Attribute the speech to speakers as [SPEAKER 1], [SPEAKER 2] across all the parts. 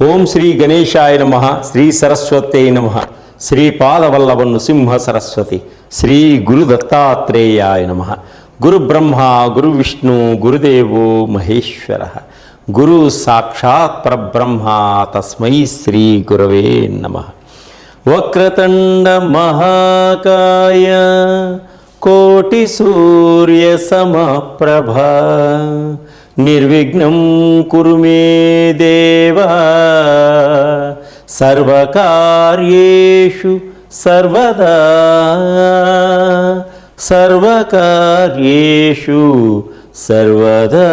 [SPEAKER 1] ఓం శ్రీ గణేశాయ నమః. శ్రీ సరస్వత్యై నమః. శ్రీపాదవల్లభ నృసింహ సరస్వతి. శ్రీ గురు దత్తాత్రేయాయ నమః. గురు బ్రహ్మ గురు విష్ణు గురుదేవో మహేశ్వర. గురు సాక్షాత్ పరబ్రహ్మ తస్మై శ్రీ గురవే నమః. వక్రతుండ మహాకాయ కోటి సూర్య సమప్రభ నిర్విఘ్నం కురు మే దేవ సర్వకార్యేషు సర్వదా సర్వకార్యేషు సర్వదా.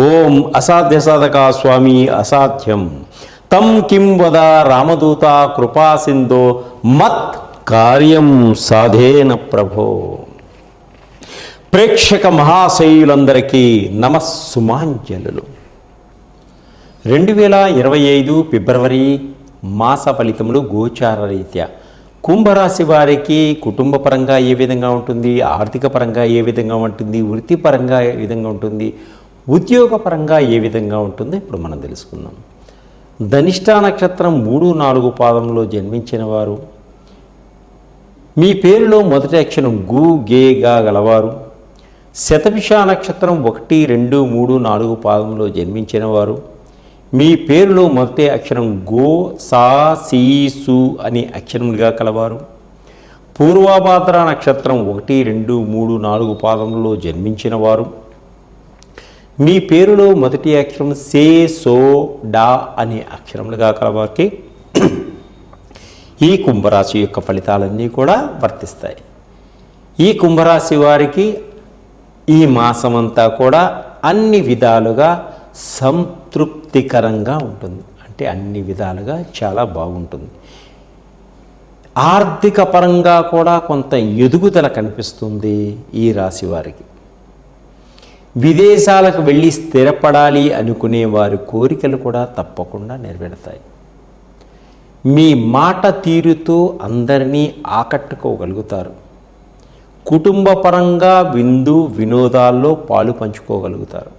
[SPEAKER 1] ఓం అసాధ్య సాధకా స్వామి అసాధ్యం తం కిం వద రామదూత కృపా సింధో మత్ కార్యం సాధేన ప్రభో. ప్రేక్షక మహాశయులందరికీ నమస్సుమాంజలు. 2025 ఫిబ్రవరి మాస ఫలితములు గోచార రీత్యా కుంభరాశి వారికి కుటుంబ పరంగా ఏ విధంగా ఉంటుంది, ఆర్థిక పరంగా ఏ విధంగా ఉంటుంది, వృత్తిపరంగా ఏ విధంగా ఉంటుంది, ఉద్యోగపరంగా ఏ విధంగా ఉంటుందో ఇప్పుడు మనం తెలుసుకుందాం. ధనిష్ఠా నక్షత్రం 3-4 పాదంలో జన్మించిన వారు, మీ పేరులో మొదటి అక్షరం గు గేగా గలవారు, శతభిష నక్షత్రం 1, 2, 3, 4 పాదంలో జన్మించిన వారు, మీ పేరులో మొదటి అక్షరం గో సా సీ సు అనే అక్షరములుగా కలవారు, పూర్వభాద్ర నక్షత్రం 1, 2, 3, 4 పాదములలో జన్మించిన వారు, మీ పేరులో మొదటి అక్షరం సే సో డా అనే అక్షరములుగా కలవారికి ఈ కుంభరాశి యొక్క ఫలితాలన్నీ కూడా వర్తిస్తాయి. ఈ కుంభరాశి వారికి ఈ మాసమంతా కూడా అన్ని విధాలుగా సంతృప్తికరంగా ఉంటుంది. అంటే అన్ని విధాలుగా చాలా బాగుంటుంది. ఆర్థిక పరంగా కూడా కొంత ఎదుగుదల కనిపిస్తుంది ఈ రాశి వారికి. విదేశాలకు వెళ్ళి స్థిరపడాలి అనుకునే వారి కోరికలు కూడా తప్పకుండా నెరవేరుతాయి. మీ మాట తీరుతో అందరినీ ఆకట్టుకోగలుగుతారు. కుటుంబ పరంగా విందు వినోదాల్లో పాలు పంచుకోగలుగుతారు.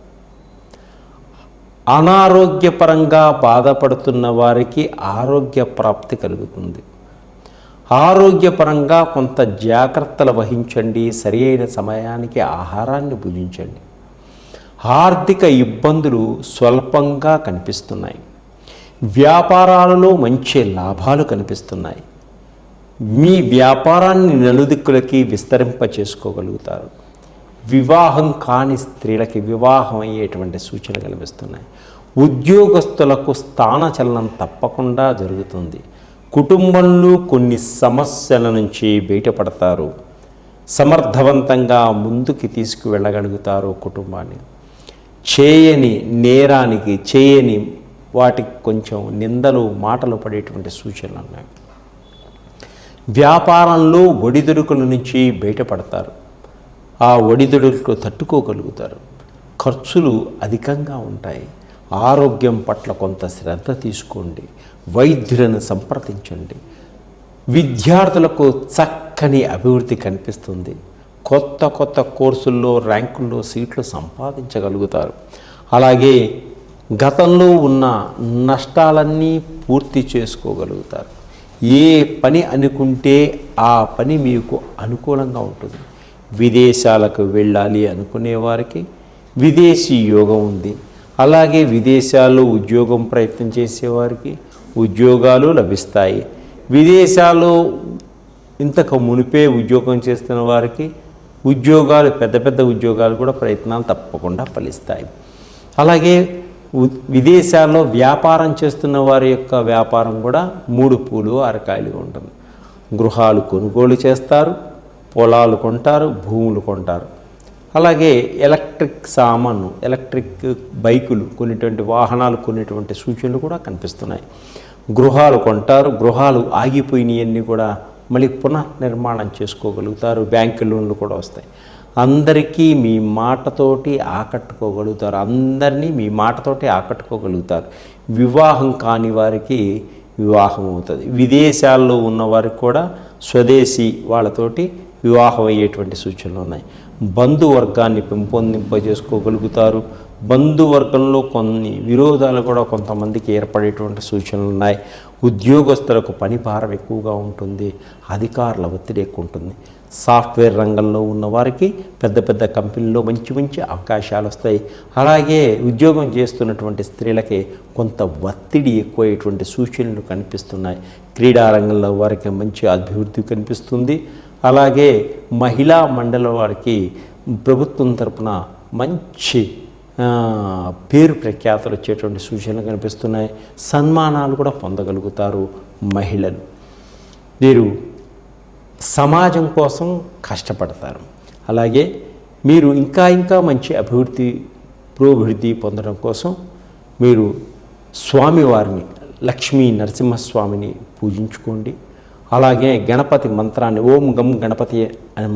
[SPEAKER 1] అనారోగ్యపరంగా బాధపడుతున్న వారికి ఆరోగ్య ప్రాప్తి కలుగుతుంది. ఆరోగ్యపరంగా కొంత జాగ్రత్తలు వహించండి. సరి అయిన సమయానికి ఆహారాన్ని భుజించండి. ఆర్థిక ఇబ్బందులు స్వల్పంగా కనిపిస్తున్నాయి. వ్యాపారాలలో మంచి లాభాలు కనిపిస్తున్నాయి. మీ వ్యాపారాన్ని నలుదిక్కులకి విస్తరింప చేసుకోగలుగుతారు. వివాహం కాని స్త్రీలకి వివాహం అయ్యేటువంటి సూచనలు కనిపిస్తున్నాయి. ఉద్యోగస్తులకు స్థానచలనం తప్పకుండా జరుగుతుంది. కుటుంబంలో కొన్ని సమస్యల నుంచి బయటపడతారు. సమర్థవంతంగా ముందుకు తీసుకువెళ్ళగలుగుతారు కుటుంబాన్ని. చేయని నేరానికి చేయని వాటికి కొంచెం నిందలు మాటలు పడేటువంటి సూచనలు ఉన్నాయి. వ్యాపారంలో ఒడిదుడుకుల నుంచి బయటపడతారు. ఆ ఒడిదుడుకులు తట్టుకోగలుగుతారు. ఖర్చులు అధికంగా ఉంటాయి. ఆరోగ్యం పట్ల కొంత శ్రద్ధ తీసుకోండి. వైద్యులను సంప్రదించండి. విద్యార్థులకు చక్కని అభివృద్ధి కనిపిస్తుంది. కొత్త కొత్త కోర్సుల్లో ర్యాంకుల్లో సీట్లు సంపాదించగలుగుతారు. అలాగే గతంలో ఉన్న నష్టాలన్నీ పూర్తి చేసుకోగలుగుతారు. ఏ పని అనుకుంటే ఆ పని మీకు అనుకూలంగా ఉంటుంది. విదేశాలకు వెళ్ళాలి అనుకునే వారికి విదేశీ యోగం ఉంది. అలాగే విదేశాల్లో ఉద్యోగం ప్రయత్నం చేసేవారికి ఉద్యోగాలు లభిస్తాయి. విదేశాల్లో ఇంతకు మునిపే ఉద్యోగం చేస్తున్న వారికి ఉద్యోగాలు పెద్ద పెద్ద ఉద్యోగాలు కూడా ప్రయత్నాలు తప్పకుండా ఫలిస్తాయి. అలాగే విదేశాల్లో వ్యాపారం చేస్తున్న వారి యొక్క వ్యాపారం కూడా 3 పూలు 6 కాయలుగా ఉంటుంది. గృహాలు కొనుగోలు చేస్తారు, పొలాలు కొంటారు, భూములు కొంటారు. అలాగే ఎలక్ట్రిక్ సామాను, ఎలక్ట్రిక్ బైకులు కొనేటువంటి వాహనాలు కొనేటువంటి సూచనలు కూడా కనిపిస్తున్నాయి. గృహాలు కొంటారు. గృహాలు ఆగిపోయినవన్నీ కూడా మళ్ళీ పునర్నిర్మాణం చేసుకోగలుగుతారు. బ్యాంకు లోన్లు కూడా వస్తాయి. అందరికీ మీ మాటతోటి ఆకట్టుకోగలుగుతారు. అందరినీ మీ మాటతోటి ఆకట్టుకోగలుగుతారు. వివాహం కాని వారికి వివాహం అవుతుంది. విదేశాల్లో ఉన్నవారికి కూడా స్వదేశీ వాళ్ళతోటి వివాహం అయ్యేటువంటి సూచనలు ఉన్నాయి. బంధువర్గాన్ని పెంపొందింపజేసుకోగలుగుతారు. బంధువర్గంలో కొన్ని విరోధాలు కూడా కొంతమందికి ఏర్పడేటువంటి సూచనలు ఉన్నాయి. ఉద్యోగస్తులకు పని భారం ఎక్కువగా ఉంటుంది, అధికారుల ఒత్తిడి ఎక్కువ ఉంటుంది. సాఫ్ట్వేర్ రంగంలో ఉన్న వారికి పెద్ద పెద్ద కంపెనీల్లో మంచి మంచి అవకాశాలు వస్తాయి. అలాగే ఉద్యోగం చేస్తున్నటువంటి స్త్రీలకి కొంత ఒత్తిడి ఎక్కువయ్యేటువంటి సూచనలు కనిపిస్తున్నాయి. క్రీడా రంగంలో వారికి మంచి అభివృద్ధి కనిపిస్తుంది. అలాగే మహిళా మండలి వారికి ప్రభుత్వం తరపున మంచి పేరు ప్రఖ్యాతులు వచ్చేటువంటి సూచనలు కనిపిస్తున్నాయి. సన్మానాలు కూడా పొందగలుగుతారు మహిళలు. మీరు సమాజం కోసం కష్టపడతారు. అలాగే మీరు ఇంకా మంచి పురోభివృద్ధి పొందడం కోసం మీరు స్వామివారిని లక్ష్మీ నరసింహస్వామిని పూజించుకోండి. అలాగే గణపతి మంత్రాన్ని ఓం గం గణపతి అనే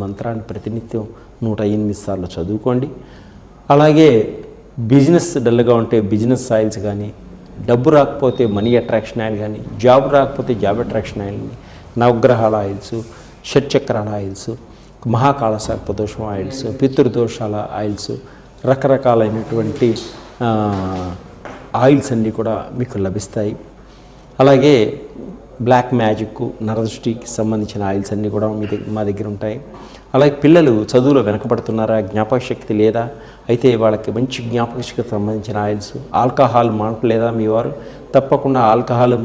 [SPEAKER 1] మంత్రాన్ని ప్రతినిత్యం 108 సార్లు చదువుకోండి. అలాగే బిజినెస్ డల్గా ఉంటే బిజినెస్ ఆయిల్స్ కానీ, డబ్బు రాకపోతే మనీ అట్రాక్షన్ ఆయిల్ కానీ, జాబ్ రాకపోతే జాబ్ అట్రాక్షన్ ఆయిల్, నవగ్రహాల ఆయిల్స్, షట్చక్రాల ఆయిల్స్, మహాకాళ సర్పదోషం ఆయిల్స్, పితృదోషాల ఆయిల్స్, రకరకాలైనటువంటి ఆయిల్స్ అన్నీ కూడా మీకు లభిస్తాయి. అలాగే బ్లాక్ మ్యాజిక్, నరదృష్టికి సంబంధించిన ఆయిల్స్ అన్నీ కూడా మా దగ్గర ఉంటాయి. అలాగే పిల్లలు చదువులో వెనకబడుతున్నారా, జ్ఞాపక శక్తి లేదా, అయితే వాళ్ళకి మంచి జ్ఞాపక శక్తికి సంబంధించిన ఆయిల్స్. ఆల్కహాల్ మానట్లేదా మీ వారు, తప్పకుండా ఆల్కహాల్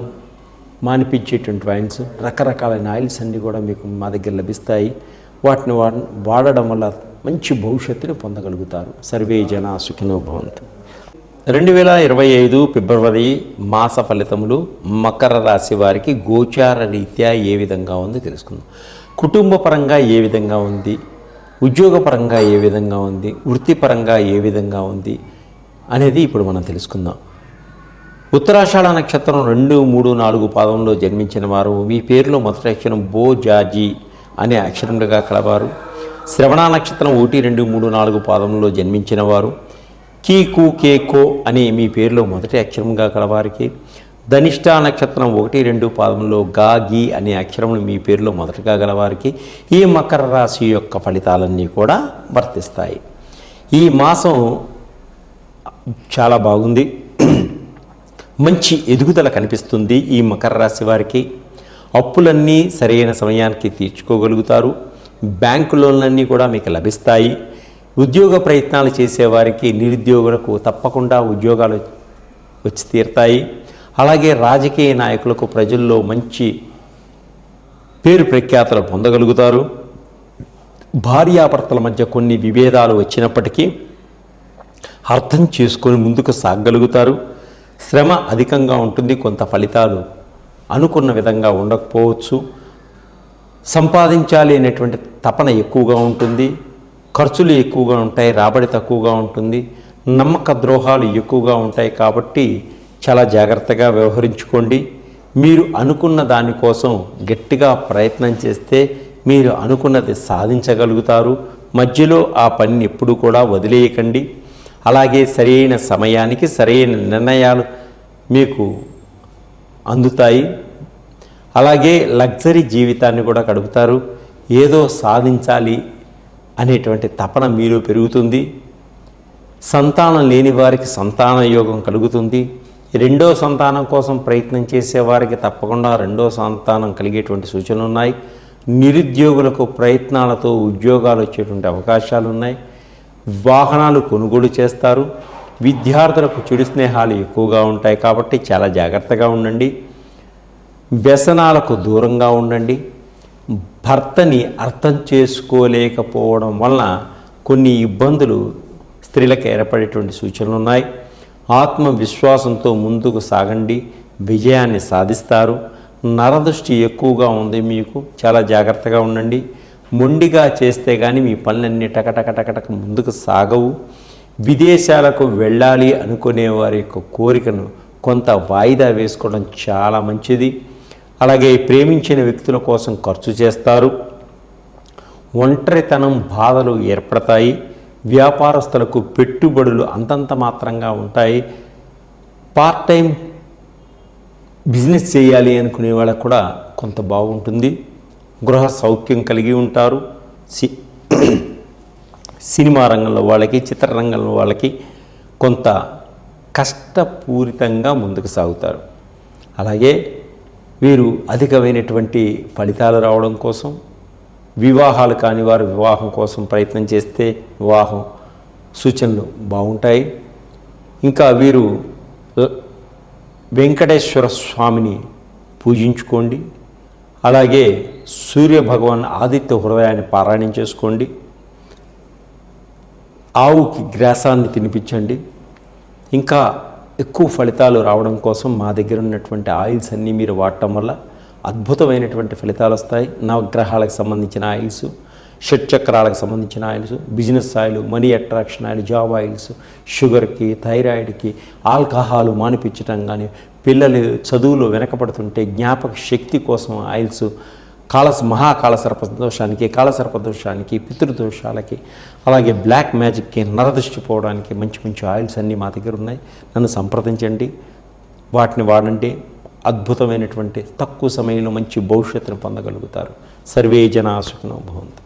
[SPEAKER 1] మానిపించేటువంటి ఆయిల్స్, రకరకాలైన ఆయిల్స్ అన్నీ కూడా మీకు మా దగ్గర లభిస్తాయి. వాటిని వాడడం వల్ల మంచి భవిష్యత్తుని పొందగలుగుతారు. సర్వే జన సుఖినో భవంతు. 2025 ఫిబ్రవరి మాస ఫలితములు మకర రాశి వారికి గోచార రీత్యా ఏ విధంగా ఉంది తెలుసుకుందాం. కుటుంబ పరంగా ఏ విధంగా ఉంది, ఉద్యోగపరంగా ఏ విధంగా ఉంది, వృత్తిపరంగా ఏ విధంగా ఉంది అనేది ఇప్పుడు మనం తెలుసుకుందాం. ఉత్తరాషాఢ నక్షత్రం 2, 3, 4 పాదంలో జన్మించిన వారు, మీ పేరులో మొదటి అక్షరం బో జాజీ అనే అక్షరములుగా కలవారు. శ్రవణ నక్షత్రం 1, 2, 3, 4 పాదంలో జన్మించిన వారు, కీ కు కే కో అని మీ పేరులో మొదటి అక్షరంగా కలవారికి, ధనిష్ట నక్షత్రం 1, 2 పాదంలో గా గీ అనే అక్షరములు మీ పేరులో మొదటగా గలవారికి ఈ మకర రాశి యొక్క ఫలితాలన్నీ కూడా వర్తిస్తాయి. ఈ మాసం చాలా బాగుంది, మంచి ఎదుగుదల కనిపిస్తుంది. ఈ మకర రాశి వారికి అప్పులన్నీ సరైన సమయానికి తీర్చుకోగలుగుతారు. బ్యాంకు లోన్లన్నీ కూడా మీకు లభిస్తాయి. ఉద్యోగ ప్రయత్నాలు చేసేవారికి, నిరుద్యోగులకు తప్పకుండా ఉద్యోగాలు వచ్చి తీరుతాయి. అలాగే రాజకీయ నాయకులకు ప్రజల్లో మంచి పేరు ప్రఖ్యాతులు పొందగలుగుతారు. భార్యాభర్తల మధ్య కొన్ని విభేదాలు వచ్చినప్పటికీ అర్థం చేసుకొని ముందుకు సాగగలుగుతారు. శ్రమ అధికంగా ఉంటుంది, కొంత ఫలితాలు అనుకున్న విధంగా ఉండకపోవచ్చు. సంపాదించాలి అనేటువంటి తపన ఎక్కువగా ఉంటుంది, ఖర్చులు ఎక్కువగా ఉంటాయి, రాబడి తక్కువగా ఉంటుంది, నమ్మక ద్రోహాలు ఎక్కువగా ఉంటాయి. కాబట్టి చాలా జాగ్రత్తగా వ్యవహరించుకోండి. మీరు అనుకున్న దానికోసం గట్టిగా ప్రయత్నం చేస్తే మీరు అనుకున్నది సాధించగలుగుతారు. మధ్యలో ఆ పనిని ఎప్పుడు కూడా వదిలేయకండి. అలాగే సరైన సమయానికి సరైన నిర్ణయాలు మీకు అందుతాయి. అలాగే లగ్జరీ జీవితాన్ని కూడా గడుపుతారు. ఏదో సాధించాలి అనేటువంటి తపన మీలో పెరుగుతుంది. సంతానం లేని వారికి సంతాన యోగం కలుగుతుంది. రెండో సంతానం కోసం ప్రయత్నం చేసేవారికి తప్పకుండా రెండో సంతానం కలిగేటువంటి సూచనలు ఉన్నాయి. నిరుద్యోగులకు ప్రయత్నాలతో ఉద్యోగాలు వచ్చేటువంటి అవకాశాలు ఉన్నాయి. వాహనాలు కొనుగోలు చేస్తారు. విద్యార్థులకు చెడు స్నేహాలు ఎక్కువగా ఉంటాయి కాబట్టి చాలా జాగ్రత్తగా ఉండండి. వ్యసనాలకు దూరంగా ఉండండి. భర్తని అర్థం చేసుకోలేకపోవడం వలన కొన్ని ఇబ్బందులు స్త్రీలకు ఏర్పడేటువంటి సూచనలు ఉన్నాయి. ఆత్మవిశ్వాసంతో ముందుకు సాగండి, విజయాన్ని సాధిస్తారు. నరదృష్టి ఎక్కువగా ఉంది, మీకు చాలా జాగ్రత్తగా ఉండండి. మొండిగా చేస్తే కానీ మీ పనులన్నీ టకటక ముందుకు సాగవు. విదేశాలకు వెళ్ళాలి అనుకునే వారి యొక్క కోరికను కొంత వాయిదా వేసుకోవడం చాలా మంచిది. అలాగే ప్రేమించిన వ్యక్తుల కోసం ఖర్చు చేస్తారు. ఒంటరితనం బాధలు ఏర్పడతాయి. వ్యాపారస్తులకు పెట్టుబడులు అంతంత మాత్రంగా ఉంటాయి. పార్ట్ టైం బిజినెస్ చేయాలి అనుకునే వాళ్ళకు కూడా కొంత బాగుంటుంది. గృహ సౌఖ్యం కలిగి ఉంటారు. సినిమా రంగంలో వాళ్ళకి, చిత్రరంగంలో వాళ్ళకి కొంత కష్టపూరితంగా ముందుకు సాగుతారు. అలాగే వీరు అధికమైనటువంటి ఫలితాలు రావడం కోసం, వివాహాలు కాని వారు వివాహం కోసం ప్రయత్నం చేస్తే వివాహం సూచనలు బాగుంటాయి. ఇంకా వీరు వెంకటేశ్వర స్వామిని పూజించుకోండి. అలాగే సూర్య భగవాన్ ఆదిత్య హృదయాన్ని పారాయణం చేసుకోండి. ఆవుకి గ్రాసాన్ని తినిపించండి. ఇంకా ఎక్కువ ఫలితాలు రావడం కోసం మా దగ్గర ఉన్నటువంటి ఆయిల్స్ అన్నీ మీరు వాడటం వల్ల అద్భుతమైనటువంటి ఫలితాలు వస్తాయి. నవగ్రహాలకు సంబంధించిన ఆయిల్స్, షట్చక్రాలకు సంబంధించిన oils, business oil, money attraction oil, job oils, షుగర్కి, థైరాయిడ్కి, ఆల్కహాల్ మానిపించడం కానీ, పిల్లలు చదువులో వెనకబడుతుంటే జ్ఞాపక శక్తి కోసం ఆయిల్స్, మహాకాళసర్పదోషానికి, కాళసర్పదోషానికి, పితృదోషాలకి, అలాగే బ్లాక్ మ్యాజిక్కి, నరదృష్టి పోవడానికి మంచి మంచి ఆయిల్స్ అన్నీ మా దగ్గర ఉన్నాయి. నన్ను సంప్రదించండి, వాటిని వాడండి. అద్భుతమైనటువంటి తక్కువ సమయంలో మంచి భవిష్యత్తును పొందగలుగుతారు. సర్వే జనా సుఖినో భవంతు.